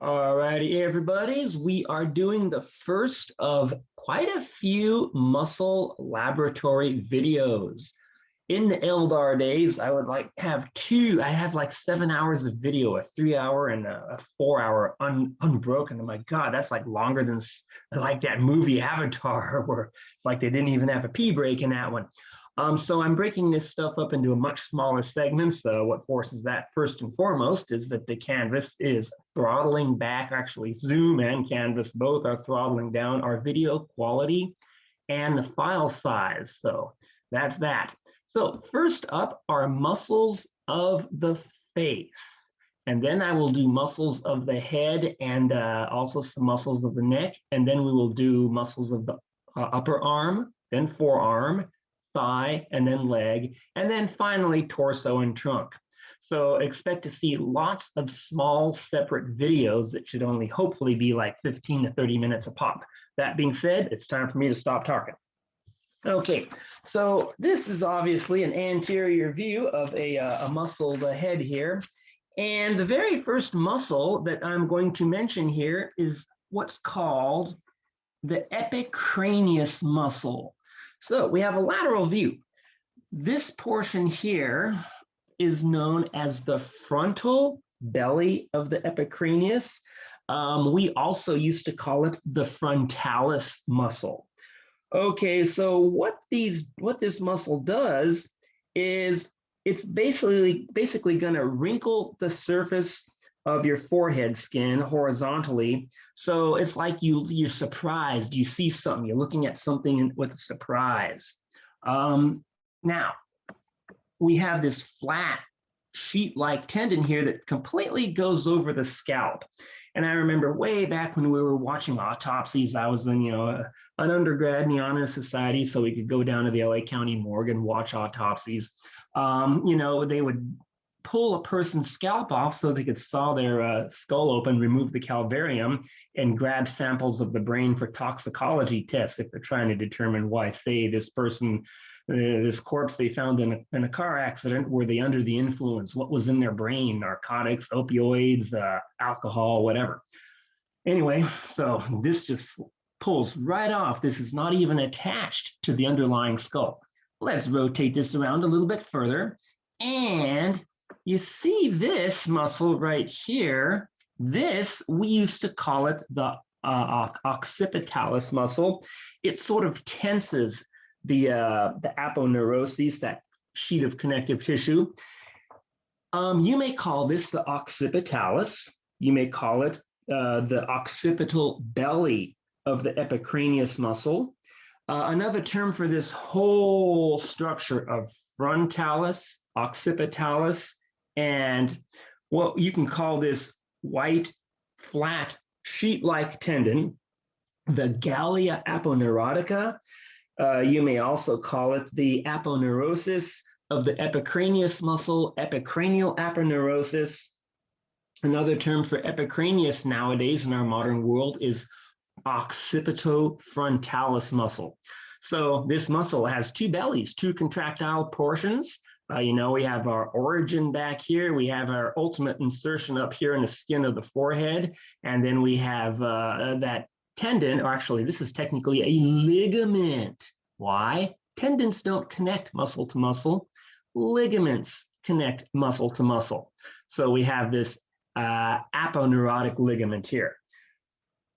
Alrighty, everybody's. We are doing the first of quite a few muscle laboratory videos. In the Eldar days, I would like have two. I have like 7 hours of video, a 3 hour and a 4 hour unbroken. Oh my God, that's like longer than like that movie Avatar, where it's like they didn't even have a pee break in that one. So I'm breaking this stuff up into a much smaller segments. What forces that first and foremost is that the canvas is throttling back, actually Zoom and canvas both are throttling down our video quality and the file size. So that's that. So first up are muscles of the face. And then I will do muscles of the head and also some muscles of the neck. And then we will do muscles of the upper arm, then forearm, thigh, and then leg, and then finally torso and trunk. So expect to see lots of small separate videos that should only hopefully be like 15 to 30 minutes a pop. That being said, it's time for me to stop talking. Okay, so this is obviously an anterior view of a muscle head here. And the very first muscle that I'm going to mention here is what's called the epicranius muscle. So we have a lateral view. This portion here is known as the frontal belly of the epicranius. We also used to call it the frontalis muscle. Okay, so what this muscle does is it's basically going to wrinkle the surface of your forehead skin horizontally. So it's like you're surprised, you see something, you're looking at something with a surprise. Now, we have this flat sheet-like tendon here that completely goes over the scalp. And I remember way back when we were watching autopsies, I was in, an undergrad in the Honor Society, so we could go down to the LA County morgue and watch autopsies. They would pull a person's scalp off so they could saw their skull open, remove the calvarium, and grab samples of the brain for toxicology tests if they're trying to determine why, say, this person, this corpse they found in a car accident, were they under the influence? What was in their brain? Narcotics, opioids, alcohol, whatever. Anyway, so this just pulls right off. This is not even attached to the underlying skull. Let's rotate this around a little bit further. And you see this muscle right here. This, we used to call it the occipitalis muscle. It sort of tenses the aponeurosis, that sheet of connective tissue. You may call this the occipitalis. You may call it the occipital belly of the epicranius muscle. Another term for this whole structure of frontalis, occipitalis, and well, you can call this white, flat, sheet-like tendon, the gallia aponeurotica. You may also call it the aponeurosis of the epicranius muscle, epicranial aponeurosis. Another term for epicranius nowadays in our modern world is occipitofrontalis muscle. So this muscle has two bellies, two contractile portions. We have our origin back here. We have our ultimate insertion up here in the skin of the forehead. And then we have that tendon, or actually this is technically a ligament. Why? Tendons don't connect muscle to muscle. Ligaments connect muscle to muscle. So we have this aponeurotic ligament here.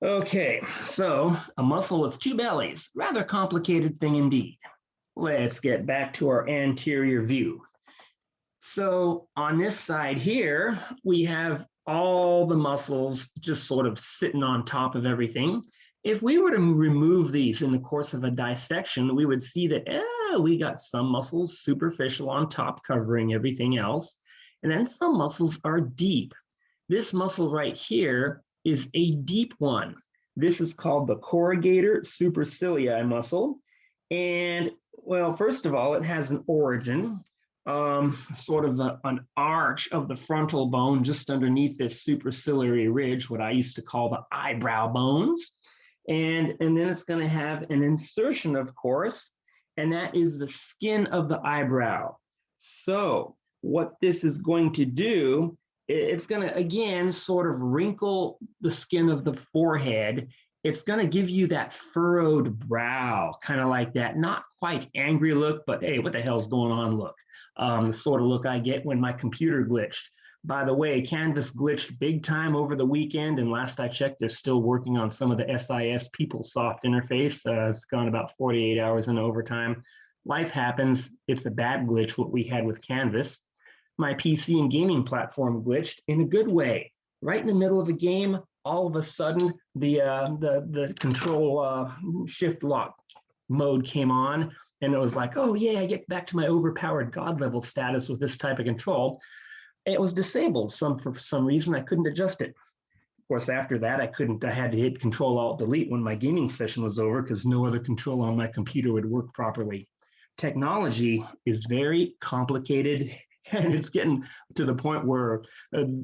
Okay, so a muscle with two bellies, rather complicated thing indeed. Let's get back to our anterior view. So on this side here, we have all the muscles just sort of sitting on top of everything. If we were to remove these in the course of a dissection, we would see that we got some muscles superficial on top covering everything else, and then some muscles are deep. This muscle right here is a deep one. This is called the corrugator supercilii muscle. And well, first of all, it has an origin, sort of an arch of the frontal bone just underneath this superciliary ridge, what I used to call the eyebrow bones. And then it's going to have an insertion, of course, and that is the skin of the eyebrow. So what this is going to do It's going to, again, sort of wrinkle the skin of the forehead. It's going to give you that furrowed brow, kind of like that, not quite angry look, but hey, what the hell's going on look. The sort of look I get when my computer glitched. By the way, Canvas glitched big time over the weekend, and last I checked, they're still working on some of the SIS PeopleSoft interface. It's gone about 48 hours in overtime. Life happens. It's a bad glitch, what we had with Canvas. My PC and gaming platform glitched in a good way. Right in the middle of a game, all of a sudden, the control shift lock mode came on, and it was like, oh yeah, I get back to my overpowered god level status with this type of control. It was disabled for some reason. I couldn't adjust it. Of course, after that, I had to hit Control Alt Delete when my gaming session was over because no other control on my computer would work properly. Technology is very complicated, and it's getting to the point where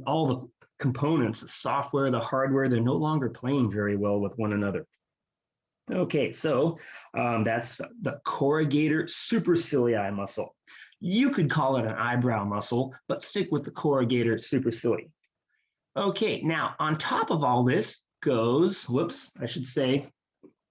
all the components, the software, the hardware, they're no longer playing very well with one another. Okay, so that's the corrugator supercilii muscle. You could call it an eyebrow muscle, but stick with the corrugator supercilii. Okay, now on top of all this goes, whoops, I should say,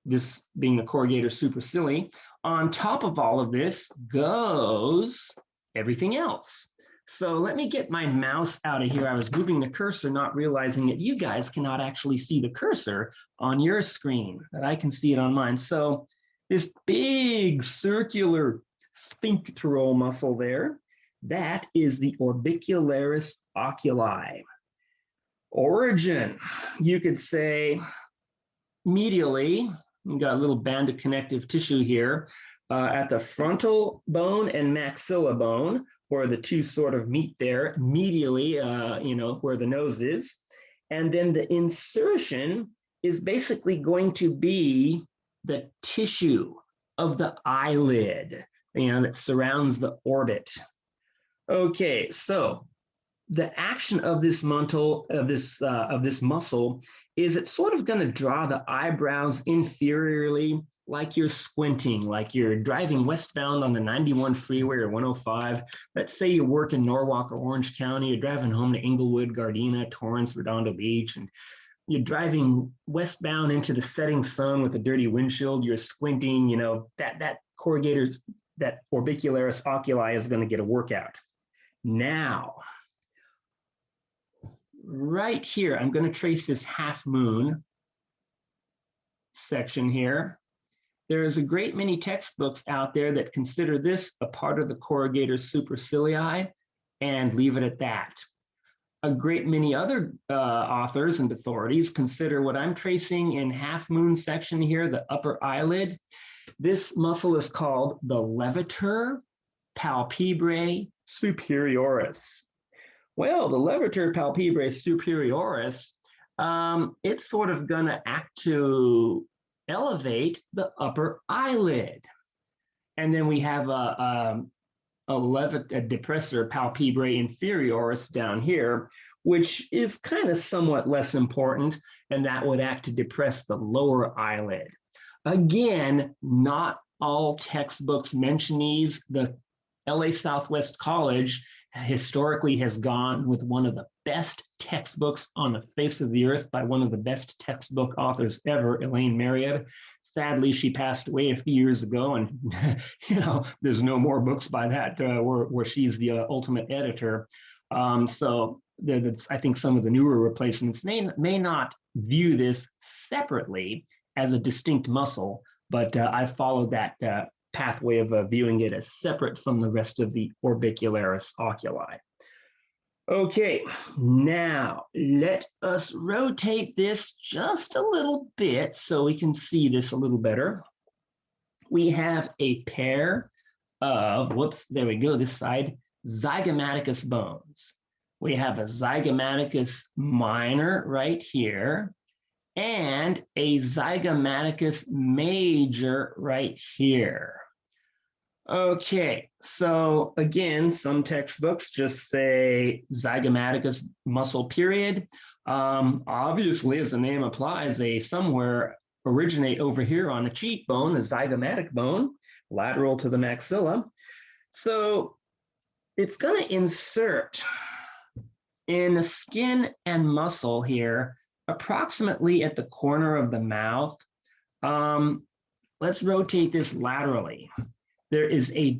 this being the corrugator supercilii, on top of all of this goes everything else. So let me get my mouse out of here. I was moving the cursor, not realizing that you guys cannot actually see the cursor on your screen, but I can see it on mine. So this big circular sphincteral muscle there, that is the orbicularis oculi. Origin, you could say medially, we've got a little band of connective tissue here at the frontal bone and maxilla bone, where the two sort of meet there, medially, where the nose is. And then the insertion is basically going to be the tissue of the eyelid, that surrounds the orbit. Okay, so the action of this muscle is it's sort of going to draw the eyebrows inferiorly, like you're squinting, like you're driving westbound on the 91 freeway or 105. Let's say you work in Norwalk or Orange County, you're driving home to Inglewood, Gardena, Torrance, Redondo Beach, and you're driving westbound into the setting sun with a dirty windshield, you're squinting, that corrugator, that orbicularis oculi is going to get a workout. Now, right here, I'm going to trace this half moon section here. There is a great many textbooks out there that consider this a part of the corrugator supercilii and leave it at that. A great many other authors and authorities consider what I'm tracing in half moon section here, the upper eyelid. This muscle is called the levator palpebrae superioris. Well, the levator palpebrae superioris, it's sort of going to act to elevate the upper eyelid. And then we have a depressor palpebrae inferioris down here, which is kind of somewhat less important, and that would act to depress the lower eyelid. Again, not all textbooks mention these. The LA Southwest College historically has gone with one of the best textbooks on the face of the earth by one of the best textbook authors ever, Elaine Mariette. Sadly, she passed away a few years ago, and there's no more books by that where she's the ultimate editor. So I think some of the newer replacements may not view this separately as a distinct muscle, but I've followed that pathway of viewing it as separate from the rest of the orbicularis oculi. Okay, now let us rotate this just a little bit so we can see this a little better. We have a pair of, there we go, this side, zygomaticus bones. We have a zygomaticus minor right here and a zygomaticus major right here. Okay, so again, some textbooks just say zygomaticus muscle period. Obviously, as the name applies, they somewhere originate over here on the cheekbone, the zygomatic bone, lateral to the maxilla. So it's going to insert In the skin and muscle here, approximately at the corner of the mouth, um, let's rotate this laterally. There is a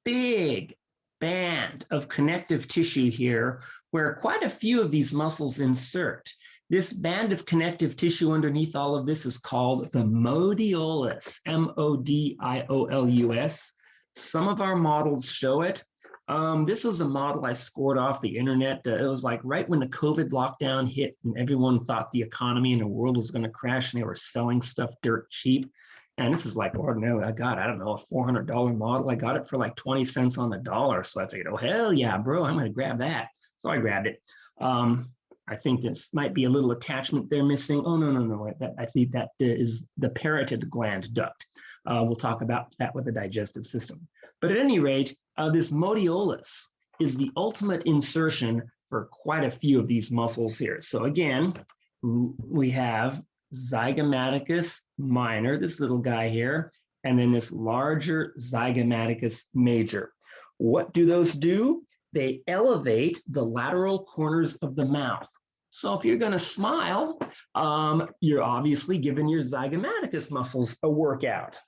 big band of connective tissue here where quite a few of these muscles insert. This band of connective tissue underneath all of this is called the modiolus, M-O-D-I-O-L-U-S. Some of our models show it. This was a model I scored off the internet. It was like right when the COVID lockdown hit and everyone thought the economy and the world was going to crash and they were selling stuff dirt cheap. And this is like ordinary. I got, I don't know, a $400 model. I got it for like 20 cents on the dollar. So I figured, oh, hell yeah, bro, I'm going to grab that. So I grabbed it. I think this might be a little attachment there missing. Oh, no. I think that is the parotid gland duct. We'll talk about that with the digestive system. But at any rate, this modiolus is the ultimate insertion for quite a few of these muscles here. So again, we have zygomaticus minor, this little guy here, and then this larger zygomaticus major. What do those do? They elevate the lateral corners of the mouth. So if you're going to smile, you're obviously giving your zygomaticus muscles a workout.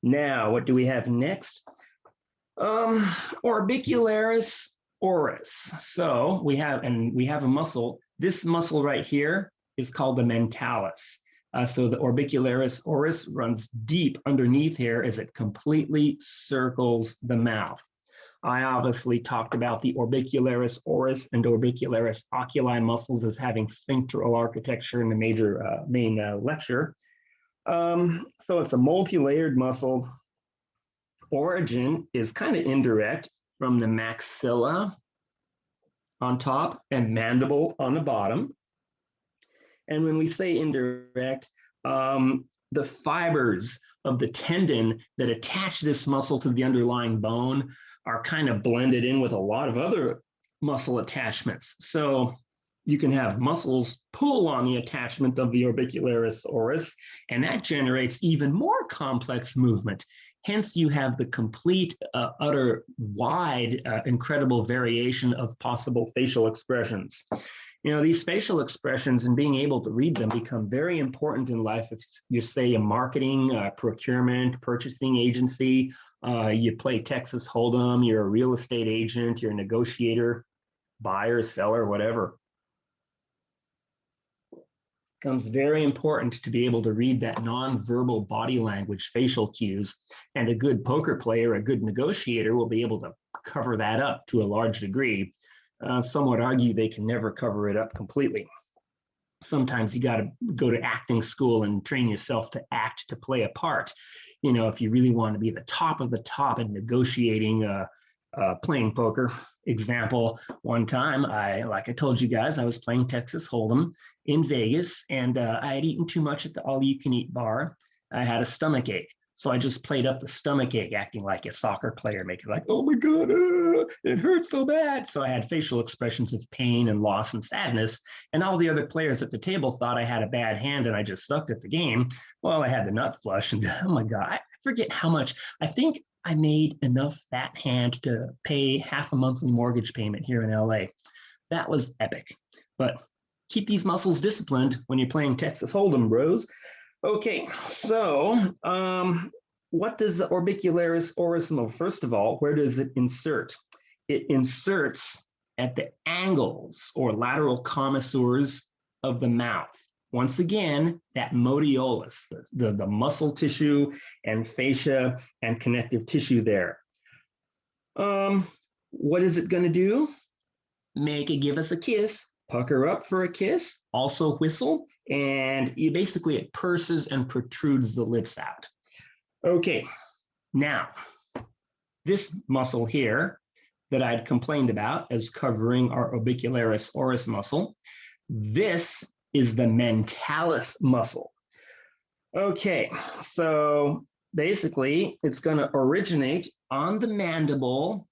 Now, what do we have next? Orbicularis oris. So we have a muscle. This muscle right here is called the mentalis. So the orbicularis oris runs deep underneath here as it completely circles the mouth. I obviously talked about the orbicularis oris and orbicularis oculi muscles as having sphincteral architecture in the main lecture. So it's a multi-layered muscle. Origin is kind of indirect from the maxilla on top and mandible on the bottom. And when we say indirect, the fibers of the tendon that attach this muscle to the underlying bone are kind of blended in with a lot of other muscle attachments. So you can have muscles pull on the attachment of the orbicularis oris, and that generates even more complex movement. Hence, you have the complete, utter, wide, incredible variation of possible facial expressions. You know, these facial expressions and being able to read them become very important in life if you say a marketing, procurement, purchasing agency, you play Texas Hold'em, you're a real estate agent, you're a negotiator, buyer, seller, whatever. Becomes very important to be able to read that nonverbal body language, facial cues, and a good poker player, a good negotiator will be able to cover that up to a large degree. Some would argue they can never cover it up completely. Sometimes you got to go to acting school and train yourself to act, to play a part. You know, if you really want to be the top of the top in negotiating, playing poker. Example, one time, like I told you guys, I was playing Texas Hold'em in Vegas, and I had eaten too much at the all-you-can-eat bar. I had a stomach ache. So I just played up the stomach ache, acting like a soccer player, making like, oh my God, it hurts so bad. So I had facial expressions of pain and loss and sadness. And all the other players at the table thought I had a bad hand and I just sucked at the game. Well, I had the nut flush, and oh my God, I forget how much. I think I made enough that hand to pay half a monthly mortgage payment here in LA. That was epic. But keep these muscles disciplined when you're playing Texas Hold'em, bros. Okay, so what does the orbicularis oris know? First of all, where does it insert? It inserts at the angles or lateral commissures of the mouth. Once again, that modiolus, the muscle tissue and fascia and connective tissue there. What is it going to do? Give us a kiss. Pucker up for a kiss, also whistle, and it purses and protrudes the lips out. Okay, now, this muscle here that I'd complained about as covering our orbicularis oris muscle, this is the mentalis muscle. Okay, so basically, it's going to originate on the mandible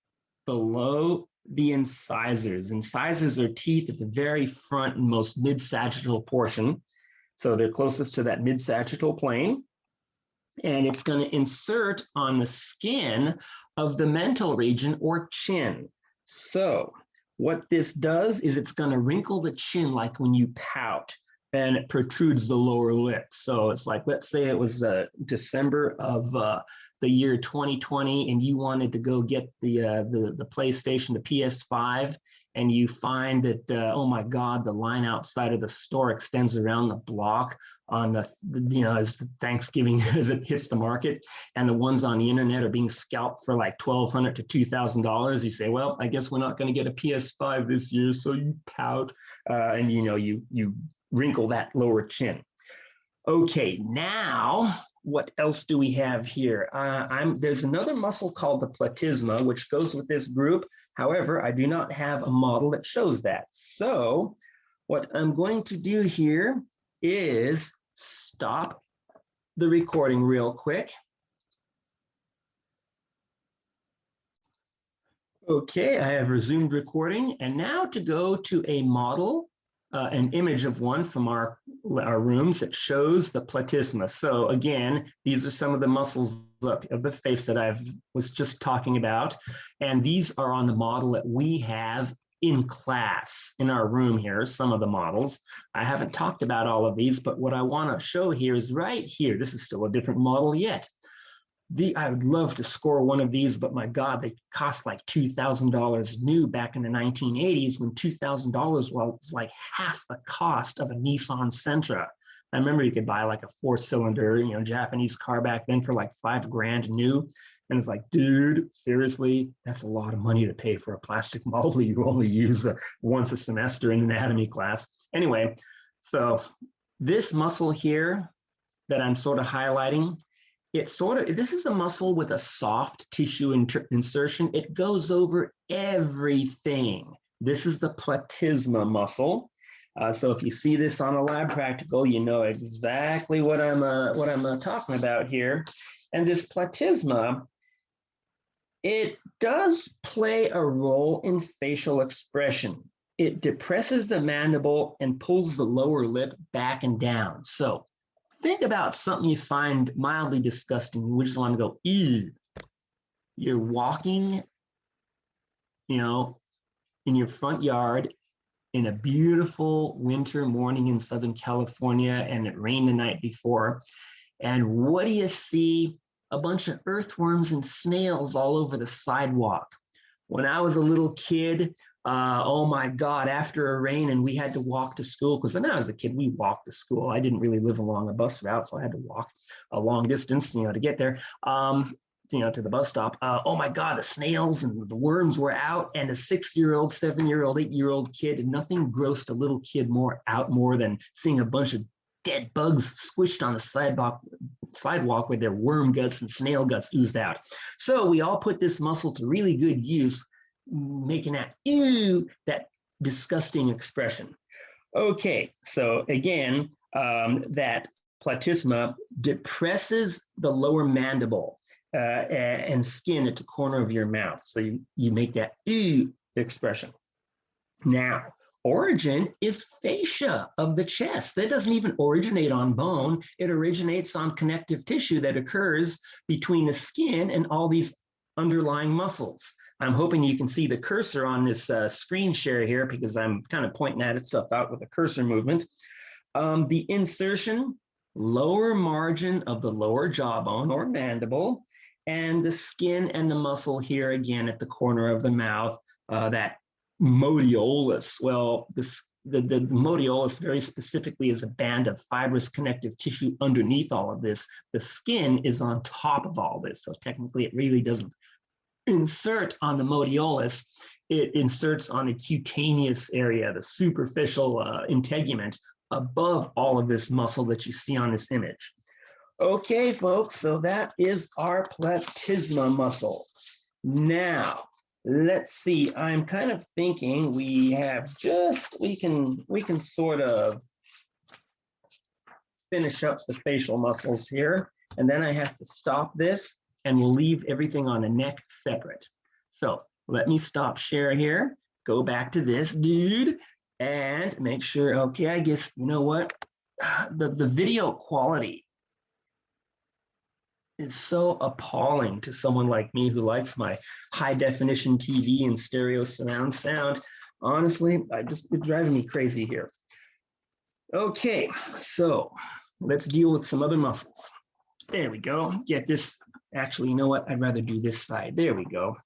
below the incisors. Incisors are teeth at the very front and most mid-sagittal portion. So they're closest to that mid-sagittal plane. And it's going to insert on the skin of the mental region or chin. So What this does is it's going to wrinkle the chin like when you pout, and it protrudes the lower lip. So it's like, let's say it was December of the year 2020, and you wanted to go get the PlayStation, the PS5, and you find that oh my God, the line outside of the store extends around the block on as Thanksgiving as it hits the market, and the ones on the internet are being scalped for like $1,200 to $2,000. You say, well, I guess we're not going to get a PS5 this year, so you pout, and you wrinkle that lower chin. Okay, now what else do we have here? There's another muscle called the platysma, which goes with this group. However, I do not have a model that shows that. So what I'm going to do here is stop the recording real quick. Okay, I have resumed recording, and now to go to a model, an image of one from our rooms that shows the platysma. So again, these are some of the muscles of the face that I was just talking about, and these are on the model that we have in class in our room here, some of the models. I haven't talked about all of these, but what I want to show here is right here. This is still a different model yet. I would love to score one of these, but my God, they cost like $2,000 new back in the 1980s, when $2,000 was like half the cost of a Nissan Sentra. I remember you could buy like a 4-cylinder, Japanese car back then for like $5,000 new. And it's like, dude, seriously, that's a lot of money to pay for a plastic model you only use once a semester in anatomy class. Anyway, so this muscle here that I'm sort of highlighting, this is a muscle with a soft tissue insertion. It goes over everything. This is the platysma muscle. So if you see this on a lab practical, you know exactly what I'm talking about here. And this platysma, it does play a role in facial expression. It depresses the mandible and pulls the lower lip back and down. So think about something you find mildly disgusting. You just want to go, ew. You're walking, in your front yard in a beautiful winter morning in Southern California, and it rained the night before. And what do you see? A bunch of earthworms and snails all over the sidewalk. When I was a little kid, oh my God, after a rain and we had to walk to school, because when I was a kid, we walked to school. I didn't really live along a bus route, so I had to walk a long distance, to get there, to the bus stop. Oh my God, the snails and the worms were out, and a 6-year-old, 7-year-old, 8-year-old kid, nothing grossed a little kid more than seeing a bunch of dead bugs squished on the sidewalk with their worm guts and snail guts oozed out. So we all put this muscle to really good use, making that ew, that disgusting expression. Okay, so again, that platysma depresses the lower mandible and skin at the corner of your mouth. So you make that ew expression. Now, origin is fascia of the chest. That doesn't even originate on bone. It originates on connective tissue that occurs between the skin and all these underlying muscles. I'm hoping you can see the cursor on this screen share here, because I'm kind of pointing at itself out with a cursor movement. The insertion, lower margin of the lower jawbone or mandible, and the skin and the muscle here again at the corner of the mouth, that modiolus. Well, the modiolus very specifically is a band of fibrous connective tissue underneath all of this. The skin is on top of all this, so technically it really doesn't insert on the modiolus. It inserts on the cutaneous area, the superficial integument above all of this muscle that you see on this image. Okay, folks, so that is our platysma muscle. Now, let's see, I'm kind of thinking we can sort of finish up the facial muscles here, and then I have to stop this, and we'll leave everything on the neck separate. So let me stop share here, go back to this dude, and make sure, okay, I guess, you know what? The video quality is so appalling to someone like me who likes my high definition TV and stereo surround sound. Honestly, it's driving me crazy here. Okay, so let's deal with some other muscles. There we go. Get this. Actually, you know what? I'd rather do this side. There we go.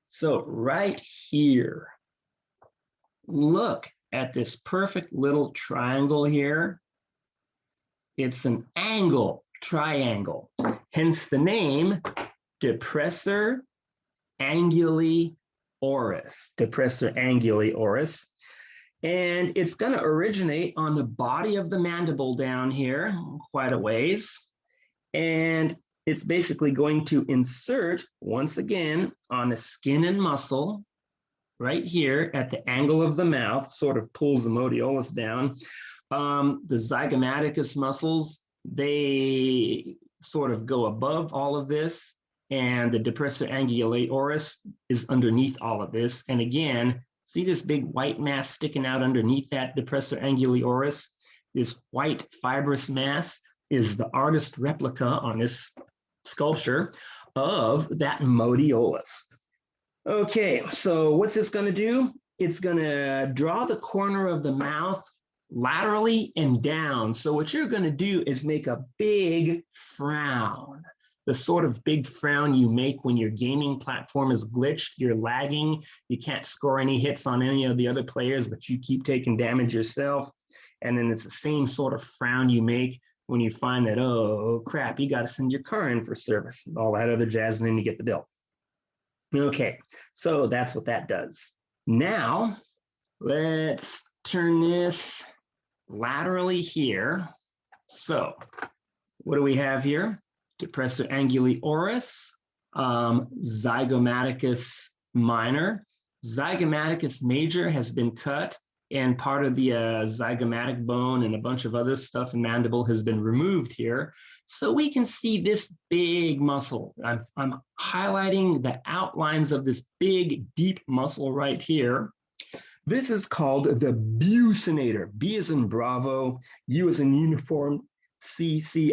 So right here, look at this perfect little triangle here. It's an angle triangle, hence the name depressor anguli oris, depressor anguli oris. And it's going to originate on the body of the mandible down here quite a ways. And it's basically going to insert once again on the skin and muscle right here at the angle of the mouth, sort of pulls the modiolus down. The zygomaticus muscles, they sort of go above all of this, and the depressor anguli oris is underneath all of this. And again, see this big white mass sticking out underneath that depressor anguli oris? This white fibrous mass is the artist replica on this sculpture of that modiolus. Okay, so what's this going to do? It's going to draw the corner of the mouth laterally and down. So what you're going to do is make a big frown, the sort of big frown you make when your gaming platform is glitched, you're lagging, you can't score any hits on any of the other players, but you keep taking damage yourself. And then it's the same sort of frown you make when you find that, oh crap, you got to send your car in for service, all that other jazz, and then you get the bill. Okay, so that's what that does. Now, let's turn this laterally here. So, what do we have here? Depressor anguli oris, zygomaticus minor. Zygomaticus major has been cut, and part of the zygomatic bone and a bunch of other stuff in mandible has been removed here. So we can see this big muscle. I'm highlighting the outlines of this big, deep muscle right here. This is called the buccinator. B as in Bravo, U as in uniform, C-C-I-N-A-T-O-R.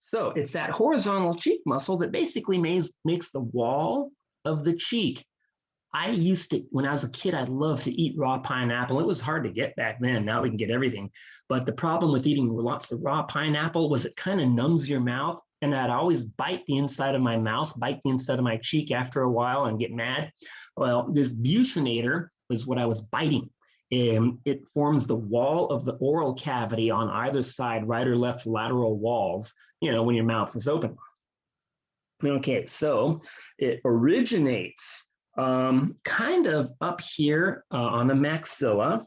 So it's that horizontal cheek muscle that basically makes the wall of the cheek. I used to, when I was a kid, I loved to eat raw pineapple. It was hard to get back then. Now we can get everything. But the problem with eating lots of raw pineapple was it kind of numbs your mouth. And I'd always bite the inside of my mouth, bite the inside of my cheek after a while and get mad. Well, this buccinator was what I was biting. It forms the wall of the oral cavity on either side, right or left lateral walls, you know, when your mouth is open. Okay, so it originates kind of up here on the maxilla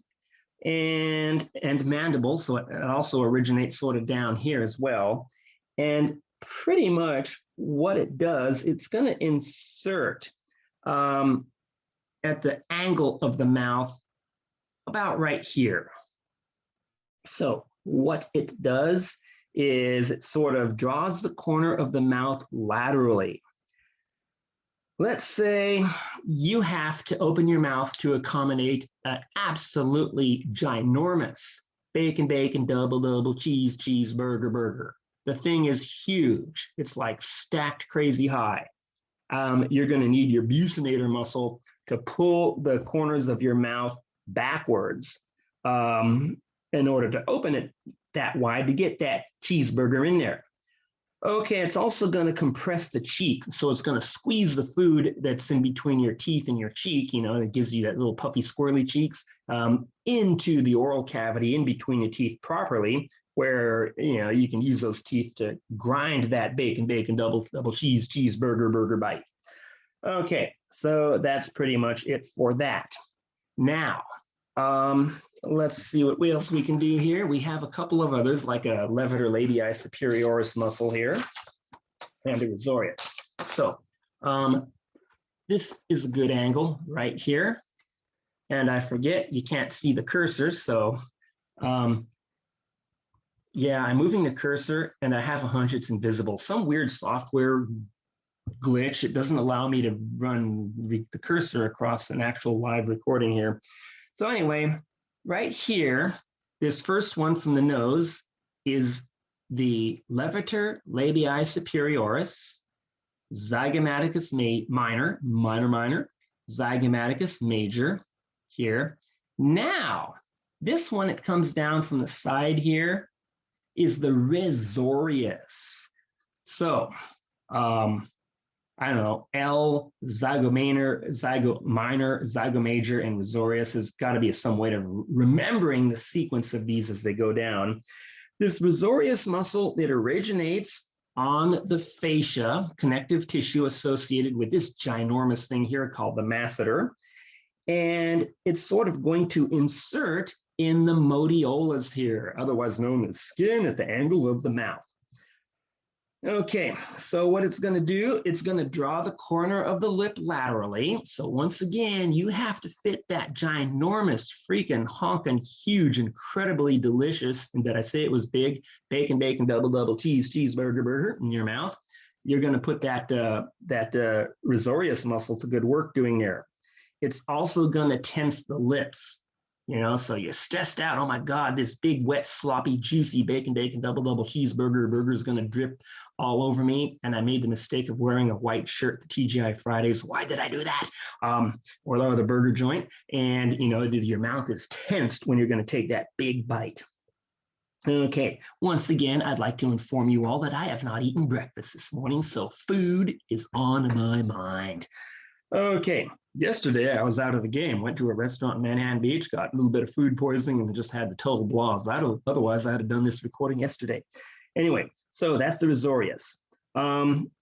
and mandible. So it also originates sort of down here as well. And pretty much what it does, it's going to insert at the angle of the mouth about right here. So what it does is it sort of draws the corner of the mouth laterally. Let's say you have to open your mouth to accommodate an absolutely ginormous bacon, double, cheeseburger, burger. The thing is huge. It's like stacked crazy high. You're going to need your buccinator muscle to pull the corners of your mouth backwards in order to open it that wide to get that cheeseburger in there. Okay, it's also going to compress the cheek. So it's going to squeeze the food that's in between your teeth and your cheek, you know, that gives you that little puffy, squirrely cheeks into the oral cavity in between the teeth properly, where, you know, you can use those teeth to grind that bacon, double cheeseburger, burger bite. Okay, so that's pretty much it for that. Now, let's see what else we can do here. We have a couple of others, like a levator labii superioris muscle here, and a risorius. So this is a good angle right here. And I forget, you can't see the cursor. So yeah, I'm moving the cursor and I have a hunch it's invisible. Some weird software glitch. It doesn't allow me to run the cursor across an actual live recording here. So anyway, right here, this first one from the nose is the levator labii superioris, zygomaticus minor, zygomaticus major here. Now, this one, it comes down from the side here, is the risorius. So, I don't know, L, zygominor, zygomajor, and risorius has got to be some way of remembering the sequence of these as they go down. This risorius muscle, it originates on the fascia, connective tissue associated with this ginormous thing here called the masseter. And it's sort of going to insert in the motiolas here, otherwise known as skin at the angle of the mouth. Okay, so what it's going to do, it's going to draw the corner of the lip laterally. So once again, you have to fit that ginormous, freaking honking, huge, incredibly delicious, and did I say it was big, bacon, double, cheeseburger, burger in your mouth. You're going to put that risorius muscle to good work doing there. It's also going to tense the lips. So you're stressed out. Oh my God, this big, wet, sloppy, juicy bacon, double cheeseburger burger is going to drip all over me. And I made the mistake of wearing a white shirt, the TGI Fridays. Why did I do that? Or the burger joint. And, your mouth is tensed when you're going to take that big bite. Okay, once again, I'd like to inform you all that I have not eaten breakfast this morning, so food is on my mind. Okay, yesterday I was out of the game, went to a restaurant in Manhattan Beach, got a little bit of food poisoning and just had the total blahs. Otherwise, I had done this recording yesterday. Anyway, so that's the risorius.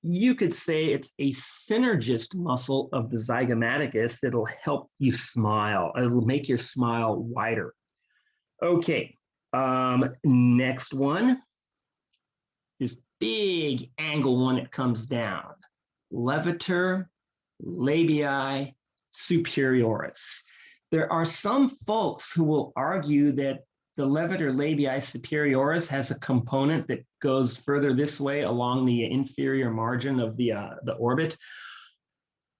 You could say it's a synergist muscle of the zygomaticus that'll help you smile. It'll make your smile wider. Okay, next one, this big angle one that comes down, levator labii superioris. There are some folks who will argue that the levator labii superioris has a component that goes further this way along the inferior margin of the orbit.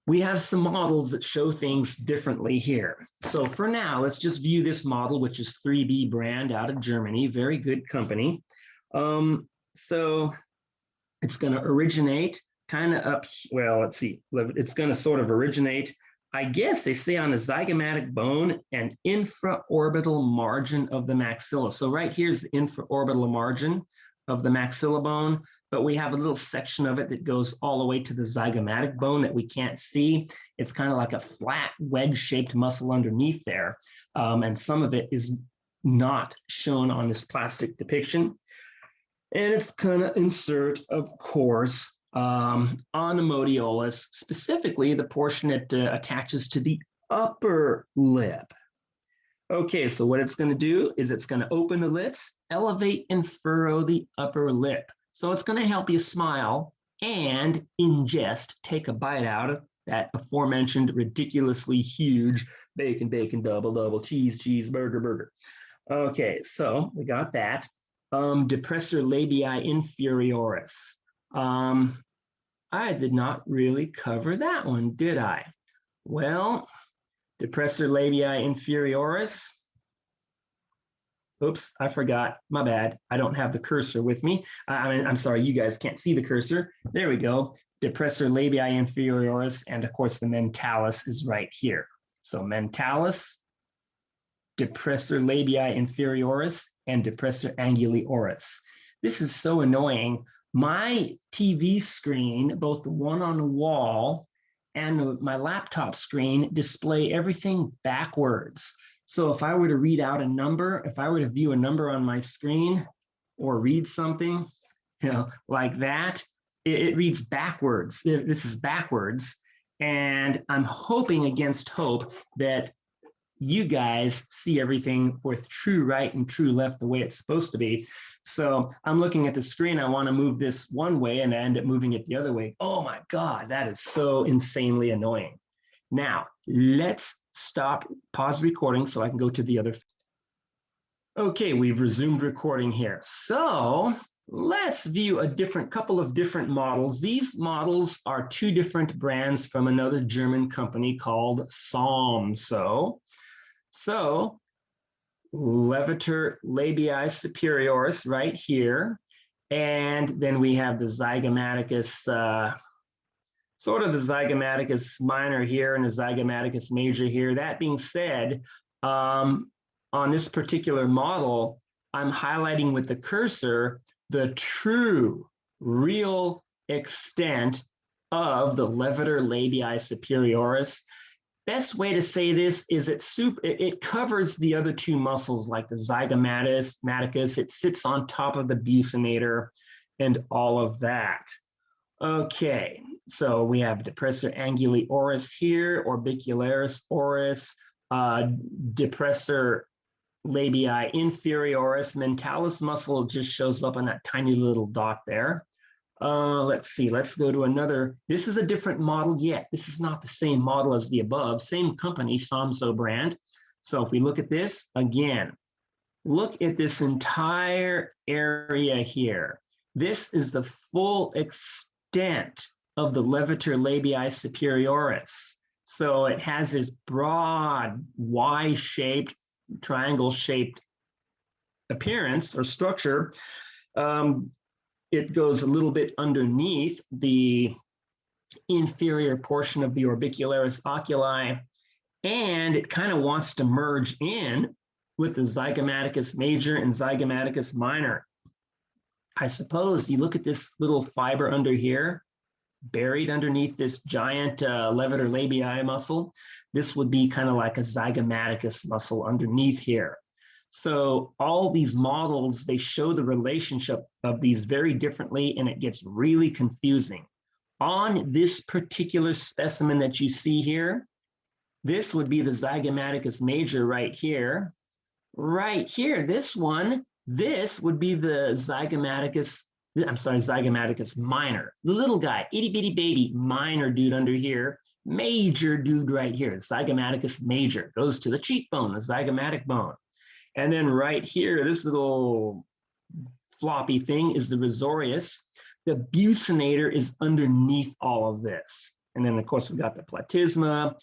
We have some models that show things differently here. So for now, let's just view this model, which is 3B brand out of Germany, very good company. So it's going to originate kind of up, well, let's see, it's going to sort of originate, I guess they say on the zygomatic bone and infraorbital margin of the maxilla. So right here's the infraorbital margin of the maxilla bone, but we have a little section of it that goes all the way to the zygomatic bone that we can't see. It's kind of like a flat wedge-shaped muscle underneath there, and some of it is not shown on this plastic depiction. And it's going to insert, of course, on the motiolas, specifically the portion that attaches to the upper lip. Okay, so what it's going to do is it's going to open the lips, elevate and furrow the upper lip. So it's going to help you smile and ingest, take a bite out of that aforementioned ridiculously huge bacon, double, cheeseburger, burger. Okay, so we got that. Depressor labii inferioris. I did not really cover that one, did I? Well, depressor labii inferioris. Oops, I forgot. My bad. I don't have the cursor with me. I'm sorry, you guys can't see the cursor. There we go. Depressor labii inferioris, and of course the mentalis is right here. So mentalis, depressor labii inferioris, and depressor anguli oris. This is so annoying. My TV screen, both the one on the wall and my laptop screen, display everything backwards. So if I were to read out a number, if I were to view a number on my screen or read something, like that, it reads backwards. This is backwards. And I'm hoping against hope that you guys see everything with true right and true left the way it's supposed to be. So I'm looking at the screen, I want to move this one way and I end up moving it the other way. Oh my God, that is so insanely annoying. Now, let's pause recording so I can go to the other. Okay, we've resumed recording here. So let's view a couple of different models. These models are two different brands from another German company called Salmso. So levator labii superioris right here. And then we have the zygomaticus sort of the zygomaticus minor here and the zygomaticus major here. That being said, on this particular model, I'm highlighting with the cursor the true, real extent of the levator labii superioris. Best way to say this is it covers the other two muscles like the zygomaticus. It sits on top of the buccinator and all of that. Okay, so we have depressor anguli oris here, orbicularis oris, depressor labii inferioris. Mentalis muscle just shows up on that tiny little dot there. Let's see, let's go to another. This is a different model yet. This is not the same model as the above, same company, Samso brand. So if we look at this again, look at this entire area here. This is the full extent of the levator labii superioris. So it has this broad, Y-shaped, triangle-shaped appearance or structure. It goes a little bit underneath the inferior portion of the orbicularis oculi, and it kind of wants to merge in with the zygomaticus major and zygomaticus minor. I suppose you look at this little fiber under here, buried underneath this giant levator labii muscle. This would be kind of like a zygomaticus muscle underneath here. So all these models, they show the relationship of these very differently, and it gets really confusing. On this particular specimen that you see here, this would be the zygomaticus major right here. Right here, this one, this would be the zygomaticus minor. The little guy, itty bitty baby, minor dude under here, major dude right here, zygomaticus major, goes to the cheekbone, the zygomatic bone. And then right here, this little floppy thing is the risorius. The buccinator is underneath all of this. And then, of course, we've got the platysma,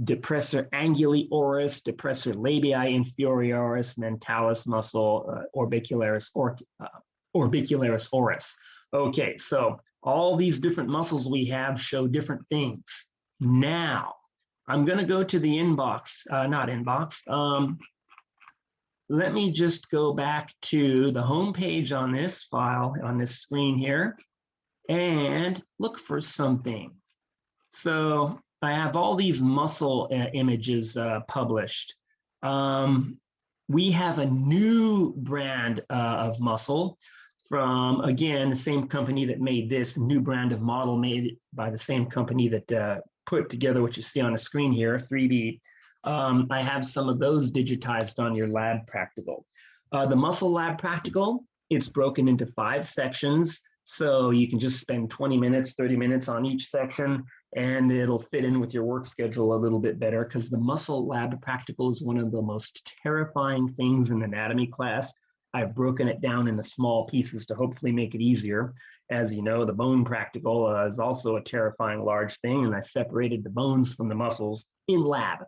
depressor anguli oris, depressor labii inferioris, mentalis muscle, orbicularis oris. Okay, so all these different muscles we have show different things. Now, I'm going to go to the let me just go back to the home page on this file, on this screen here, and look for something. So I have all these muscle images published. We have a new brand of muscle from, again, the same company that made this new brand of model, made by the same company that put together what you see on the screen here, 3D. I have some of those digitized on your lab practical. The muscle lab practical, it's broken into 5 sections. So you can just spend 20 minutes, 30 minutes on each section, and it'll fit in with your work schedule a little bit better, because the muscle lab practical is one of the most terrifying things in anatomy class. I've broken it down into small pieces to hopefully make it easier. As you know, the bone practical is also a terrifying large thing, and I separated the bones from the muscles in lab.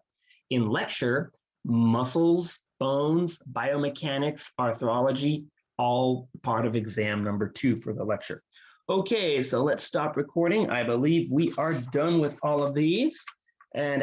In lecture, muscles, bones, biomechanics, arthrology, all part of exam number 2 for the lecture. Okay, so let's stop recording. I believe we are done with all of these. And